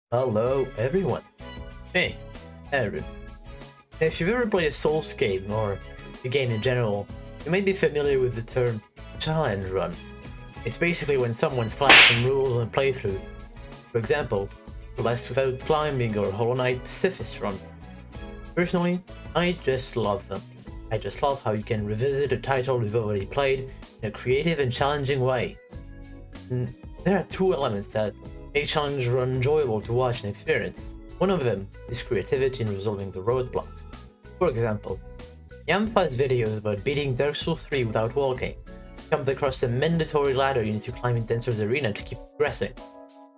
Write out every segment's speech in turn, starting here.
Hello, everyone. Hey, Aaron. If you've ever played a Souls game or a game in general, you may be familiar with the term challenge run. It's basically when someone slaps some rules on a playthrough. For example, Blessed Without Climbing or Hollow Knight Pacifist run. Personally, I just love them. I just love how you can revisit a title you've already played in a creative and challenging way. And there are two elements that make challenge run enjoyable to watch and experience. One of them is creativity in resolving the roadblocks. For example, Yamfa's videos about beating Dark Souls 3 without walking comes across a mandatory ladder you need to climb in Dancer's Arena to keep progressing.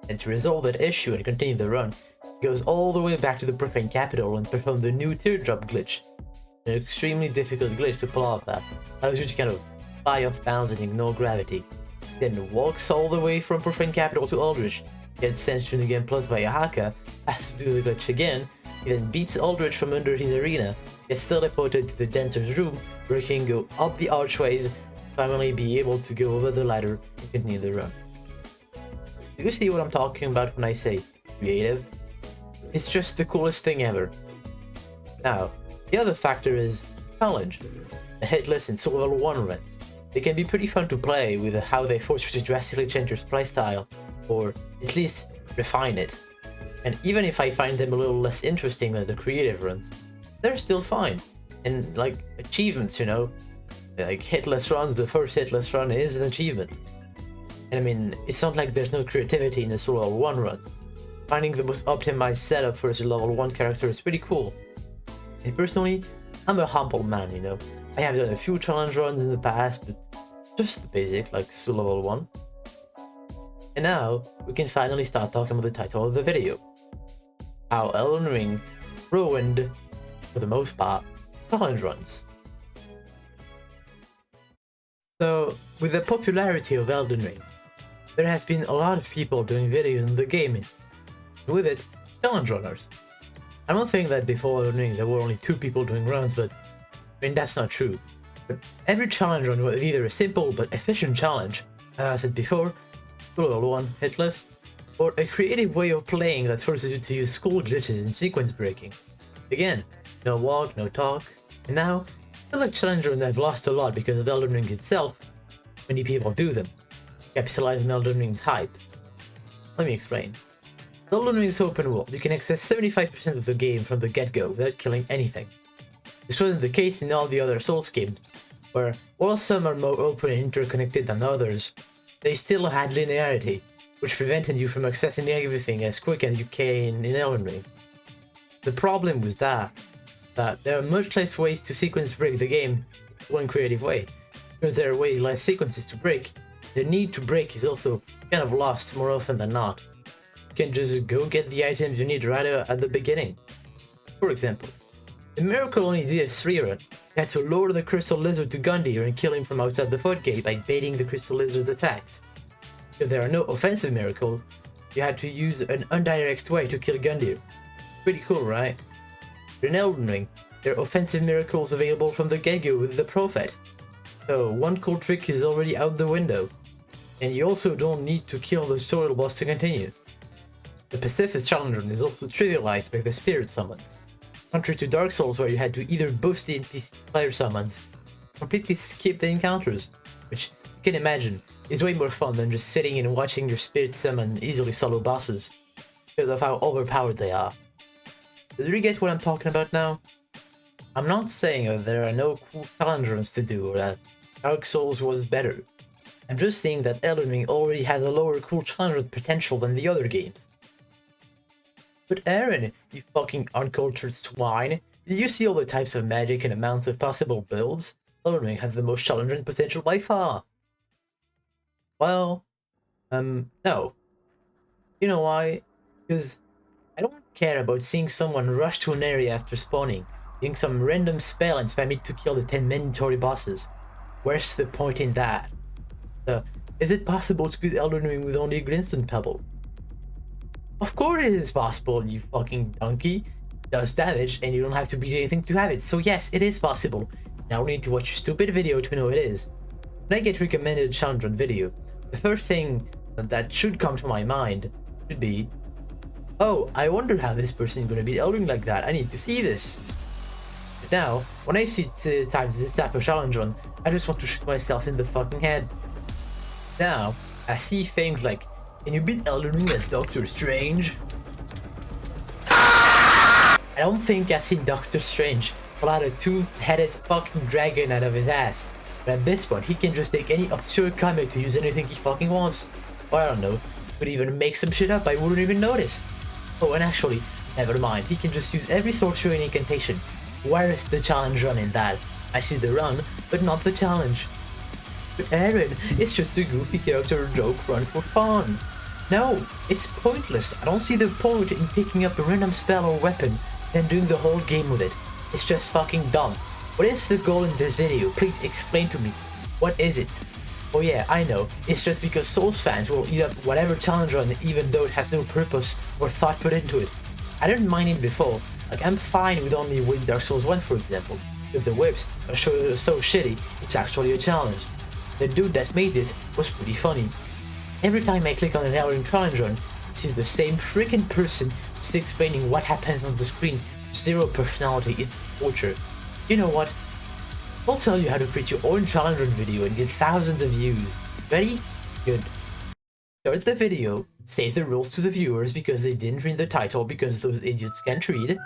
And to resolve that issue and continue the run, he goes all the way back to the Profane Capital and performs the new teardrop glitch. An extremely difficult glitch to pull off that allows you to kind of fly off bounds and ignore gravity. Then walks all the way from Profane Capital to Aldrich, gets sent to the game plus by a hacker, has to do the glitch again, he then beats Aldrich from under his arena, gets teleported to the Dancer's room where he can go up the archways, finally be able to go over the ladder and continue the run. Do you see what I'm talking about when I say creative? It's just the coolest thing ever. Now, the other factor is challenge. The hitless and soul level 1 runs. They can be pretty fun to play with how they force you to drastically change your playstyle, or at least refine it. And even if I find them a little less interesting than the creative runs, they're still fine. And like achievements, you know, like hitless runs, the first hitless run is an achievement. And I mean, it's not like there's no creativity in the soul level 1 run. Finding the most optimized setup for a level 1 character is pretty cool. And personally, I'm a humble man, you know. I have done a few challenge runs in the past, but just the basic, like soul level 1. And now, we can finally start talking about the title of the video. How Elden Ring ruined, for the most part, challenge runs. So, with the popularity of Elden Ring, there has been a lot of people doing videos on the game, and with it, challenge runners. I don't think that before Elden Ring there were only 2 people doing runs, but I mean that's not true. But every challenge run was either a simple but efficient challenge, as I said before, level 1 hitless, or a creative way of playing that forces you to use cool glitches and sequence breaking. Again, no walk, no talk, and now, I feel like challenge runs have lost a lot because of Elden Ring itself. Many people do them, capitalize on Elden Ring's hype. Let me explain. Elden Ring's open world, you can access 75% of the game from the get-go without killing anything. This wasn't the case in all the other Souls games, where while some are more open and interconnected than others, they still had linearity, which prevented you from accessing everything as quick as you can in Elden Ring. The problem was that there are much less ways to sequence break the game in one creative way. Because there are way less sequences to break, the need to break is also kind of lost more often than not. You can just go get the items you need right at the beginning. For example, the Miracle only DS3 run, you had to lure the Crystal Lizard to Gundyr and kill him from outside the floodgate by baiting the Crystal Lizard's attacks. If there are no offensive miracles, you had to use an indirect way to kill Gundyr. Pretty cool, right? In Elden Ring, there are offensive miracles available from the get-go with the Prophet. So one cool trick is already out the window. And you also don't need to kill the tutorial boss to continue. The Pacifist challenge run is also trivialized by the spirit summons. Contrary to Dark Souls where you had to either boost the NPC player summons, or completely skip the encounters, which you can imagine is way more fun than just sitting and watching your spirit summon easily solo bosses, because of how overpowered they are. Do you get what I'm talking about now? I'm not saying that there are no cool challenge runs to do or that Dark Souls was better. I'm just saying that Elden Ring already has a lower cool challenge run potential than the other games. But Aaron, you fucking uncultured swine, did you see all the types of magic and amounts of possible builds? Elden Ring has the most challenging potential by far. Well, no. You know why? Because I don't care about seeing someone rush to an area after spawning, using some random spell and spam it to kill the 10 mandatory bosses. Where's the point in that? Is it possible to beat Elden Ring with only a Glintstone Pebble? Of course it is possible, you fucking donkey. It does damage, and you don't have to beat anything to have it. So yes, it is possible. Now we need to watch a stupid video to know it is. When I get recommended a challenge run video, the first thing that should come to my mind should be, oh, I wonder how this person is gonna be Elden Ring like that. I need to see this. But now, when I see this type of challenge run, I just want to shoot myself in the fucking head. Now, I see things like, can you beat Elden Ring as Doctor Strange? I don't think I've seen Doctor Strange pull out a two-headed fucking dragon out of his ass. But at this point, he can just take any obscure comic to use anything he fucking wants. Or I don't know, could even make some shit up I wouldn't even notice. Oh, and actually, never mind, he can just use every sorcery and incantation. Where is the challenge run in that? I see the run, but not the challenge. But Aaron, it's just a goofy character joke run for fun. No, it's pointless. I don't see the point in picking up a random spell or weapon, then doing the whole game with it. It's just fucking dumb. What is the goal in this video? Please explain to me. What is it? Oh yeah, I know. It's just because Souls fans will eat up whatever challenge run even though it has no purpose or thought put into it. I didn't mind it before. Like, I'm fine with only winning Dark Souls 1 for example. If the whips are so shitty, it's actually a challenge. The dude that made it was pretty funny. Every time I click on an Elden Ring challenge run, it's the same freaking person just explaining what happens on the screen. Zero personality, it's torture. You know what? I'll tell you how to create your own challenge run video and get thousands of views. Ready? Good. Start the video, save the rules to the viewers because they didn't read the title because those idiots can't read.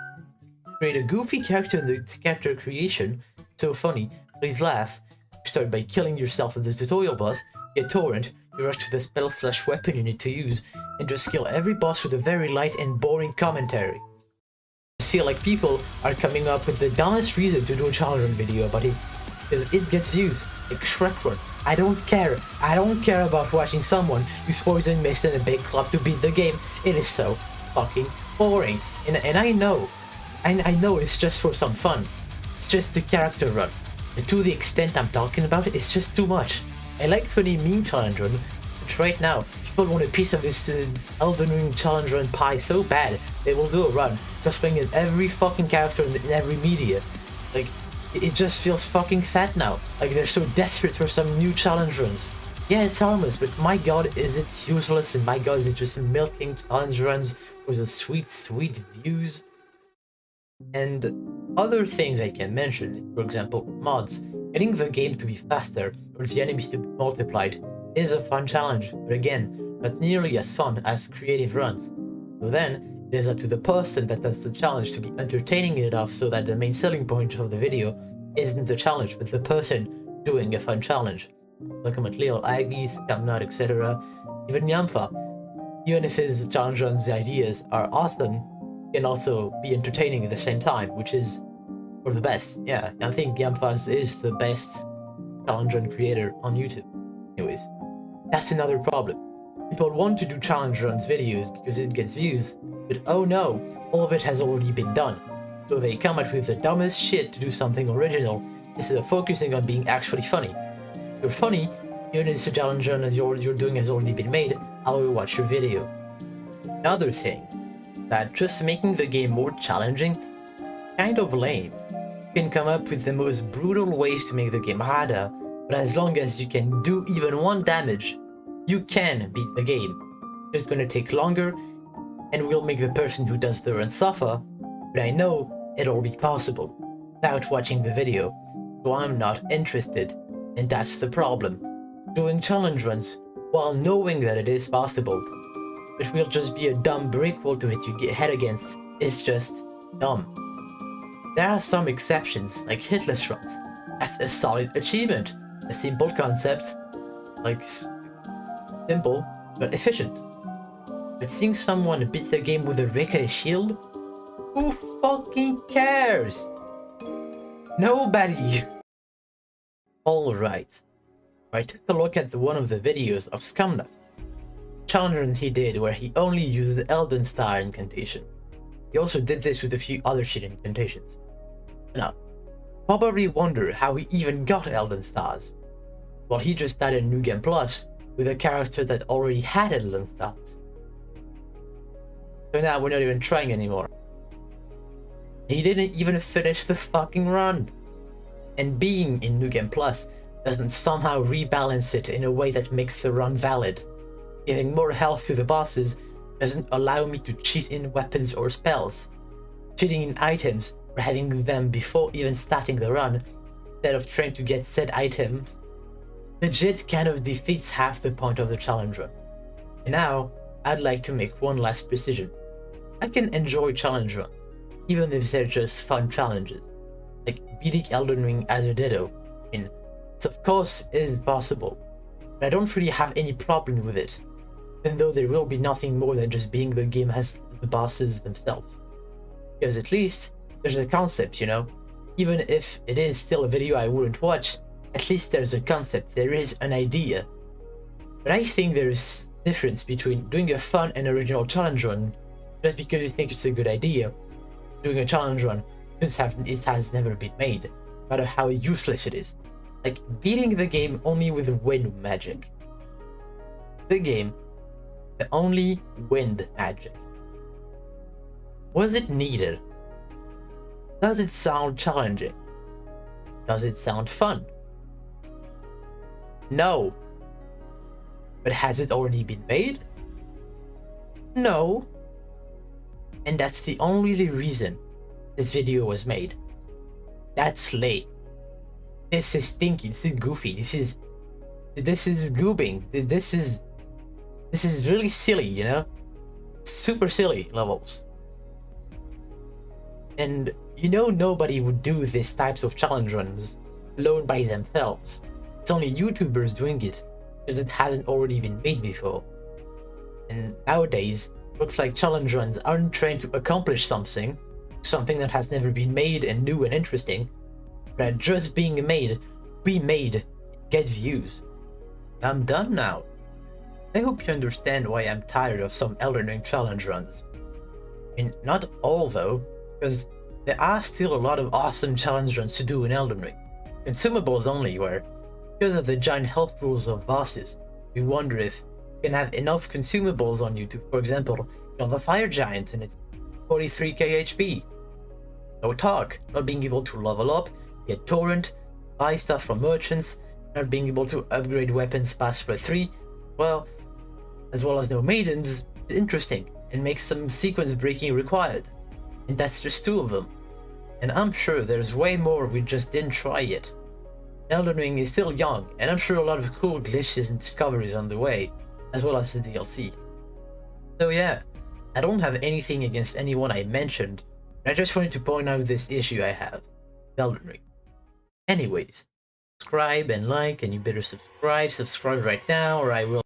Create a goofy character in the character creation. So funny, please laugh. Start by killing yourself with the tutorial boss, get torrent, you rush to the spell/weapon you need to use, and just kill every boss with a very light and boring commentary. I just feel like people are coming up with the dumbest reason to do a challenge run video about it, because it gets views, like Shrek Run. I don't care. I don't care about watching someone use poison mist in a big club to beat the game. It is so fucking boring. And I know it's just for some fun. It's just the character run. And to the extent I'm talking about, it's just too much. I like funny meme challenge run, but right now, people want a piece of this Elden Ring challenge run pie so bad, they will do a run, just playing in every fucking character in every media. Like, it just feels fucking sad now. Like, they're so desperate for some new challenge runs. Yeah, it's harmless, but my god is it useless, and my god is it just milking challenge runs with the sweet views. And other things I can mention, for example, mods. Getting the game to be faster, or the enemies to be multiplied, is a fun challenge, but again, not nearly as fun as creative runs. So then, it is up to the person that does the challenge to be entertaining enough so that the main selling point of the video isn't the challenge, but the person doing a fun challenge. Look at Lil Aggies, Camnut, etc. Even Yamfa. Even if his challenge runs ideas are awesome, can also be entertaining at the same time, which is for the best. Yeah, I think Yamfaz is the best challenge run creator on YouTube. Anyways, that's another problem. People want to do challenge runs videos because it gets views, but oh no, all of it has already been done. So they come up with the dumbest shit to do something original instead of focusing on being actually funny. If you're funny, even if the challenge run as you're doing has already been made, I will watch your video. Another thing, that just making the game more challenging, kind of lame. You can come up with the most brutal ways to make the game harder, but as long as you can do even 1 damage, you can beat the game. It's gonna take longer, and will make the person who does the run suffer, but I know it'll be possible without watching the video, so I'm not interested, and that's the problem. Doing challenge runs while knowing that it is possible, but will just be a dumb brick wall to hit your head against, is just dumb. There are some exceptions, like hitless runs. That's a solid achievement. A simple concept, like simple, but efficient. But seeing someone beat the game with a rickety shield? Who fucking cares? Nobody! Alright. I took a look at one of the videos of Scumnut. Challenge runs he did where he only used the Elden Star incantation. He also did this with a few other shit incantations. Now, probably wonder how he even got Elden Stars. Well, he just added New Game Plus with a character that already had Elden Stars. So now we're not even trying anymore. He didn't even finish the fucking run. And being in New Game Plus doesn't somehow rebalance it in a way that makes the run valid, giving more health to the bosses, doesn't allow me to cheat in weapons or spells. Cheating in items or having them before even starting the run, instead of trying to get said items, legit kind of defeats half the point of the challenge run. And now, I'd like to make one last precision. I can enjoy challenge run, even if they're just fun challenges, like beating Elden Ring as a ditto. I mean, it of course is possible, but I don't really have any problem with it, even though there will be nothing more than just being the game as the bosses themselves. Because at least there's a concept, you know? Even if it is still a video I wouldn't watch, at least there's a concept, there is an idea. But I think there's a difference between doing a fun and original challenge run just because you think it's a good idea, doing a challenge run because it has never been made, no matter how useless it is. Like beating the game only with wind magic. The game, the only wind magic. Was it needed? Does it sound challenging? Does it sound fun? No. But has it already been made? No. And that's the only reason this video was made. That's lame. This is stinky, this is goofy, this is goobing, this is really silly, you know? Super silly levels. And you know nobody would do these types of challenge runs alone by themselves. It's only YouTubers doing it because it hasn't already been made before. And nowadays, it looks like challenge runs aren't trying to accomplish something that has never been made and new and interesting, but are just being made, get views. I'm done now. I hope you understand why I'm tired of some Elden Ring challenge runs. I mean, not all though, because there are still a lot of awesome challenge runs to do in Elden Ring. Consumables only, where, because of the giant health pools of bosses, we wonder if you can have enough consumables on you to, for example, kill the fire giant and its 43k HP. No talk, not being able to level up, get torrent, buy stuff from merchants, not being able to upgrade weapons past +3, as well as no maidens, is interesting and makes some sequence breaking required. And that's just 2 of them. And I'm sure there's way more we just didn't try yet. Elden Ring is still young, and I'm sure a lot of cool glitches and discoveries on the way, as well as the DLC. So yeah, I don't have anything against anyone I mentioned, but I just wanted to point out this issue I have with Elden Ring. Anyways, subscribe and like, and you better subscribe right now or I will